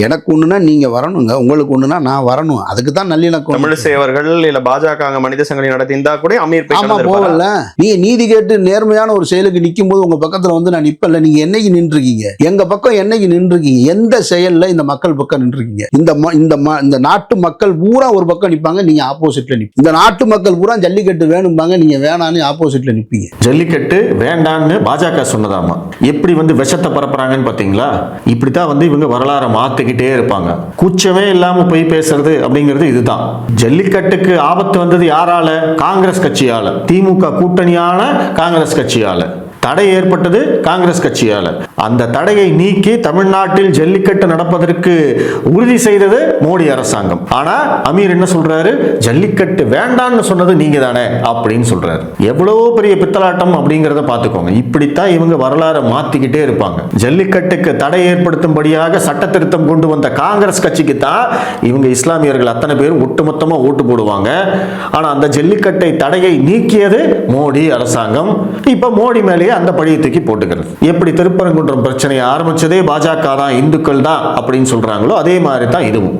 எனக்கு ஒண்ணுனா நீங்க வரணுங்க, உங்களுக்கு ஒண்ணுனா நான் வரணும். அதுக்கு தான் நல்லிணக்கம். தமிழிசை அவர்கள் இல்ல பாஜக மனித சங்கிலி நடத்திருந்தா கூட அமீர் போய் ஆமா கலந்திருப்பாரா? போகல. நீங்க நீதி கேட்டு நேர்மையான ஒரு செயலுக்கு நிக்கும் போது உங்க பக்கத்துல வந்து நான் நிப்பல. நீங்க என்னைக்கு நின்றுருக்கீங்க? எங்க பக்கம் என்னைக்கு நின்றுருக்கீங்க? எந்த செயல்ல இந்த மக்கள் பக்கம் நின்றுருக்கீங்க? இந்த நாட்டு மக்கள் பூரா ஒரு பக்கம் நிப்பாங்க, நீங்க ஆப்போசிட்ல நிப்பீங்க. இந்த நாட்டு மக்கள் பூரா ஜல்லிக்கட்டு வேணும்பாங்க, நீங்க வேணான்னு ஆப்போசிட்ல நிப்பீங்க. ஜல்லிக்கட்டு வேண்டான்னு பாஜக சொன்னதாமா. எப்படி வந்து விஷத்தை பரப்புறாங்கன்னு பாத்தீங்களா? இப்படித்தான் வந்து இவங்க வரலாறை மாத்திக்கிட்டே இருப்பாங்க. கூச்சமே இல்லாம போய் பேசுறது அப்படிங்கிறது இதுதான். ஜல்லிக்கட்டுக்கு ஆபத்து வந்தது யாரால? காங்கிரஸ் கட்சியால, திமுக கூட்டணியான காங்கிரஸ் கட்சியால. தடை ஏற்பட்டது காங்கிரஸ் கட்சியால. அந்த தடையை நீக்கி தமிழ்நாட்டில் ஜல்லிக்கட்டு நடப்பதற்கு உறுதி செய்தது மோடி அரசாங்கம். ஆனா அமீர் என்ன சொல்றாரு? ஜல்லிக்கட்டு வேண்டாம்னு சொன்னது நீங்க தானே அப்படின்னு சொல்றாரு. எவ்வளவு பெரிய பித்தலாட்டம் அப்படிங்கறத பாத்துக்கோங்க. இப்படித்தான் இவங்க வரலாறை மாத்திக்கிட்டே இருப்பாங்க. ஜல்லிக்கட்டுக்கு தடை ஏற்படுத்தும்படியாக சட்ட திருத்தம் கொண்டு வந்த காங்கிரஸ் கட்சிக்கு தான் இவங்க இஸ்லாமியர்கள் அத்தனை பேரும் ஒட்டுமொத்தமா ஓட்டு போடுவாங்க. ஆனா அந்த ஜல்லிக்கட்டை தடையை நீக்கியது மோடி அரசாங்கம். இப்ப மோடி மேலேயே அந்த பழியை தூக்கி போட்டுக்கிறது. எப்படி திருப்பரங்குன்றம் பிரச்சனையை ஆரம்பிச்சதே பாஜக தான், இந்துக்கள் தான் அப்படின்னு சொல்றாங்களோ அதே மாதிரி தான் இதுவும்.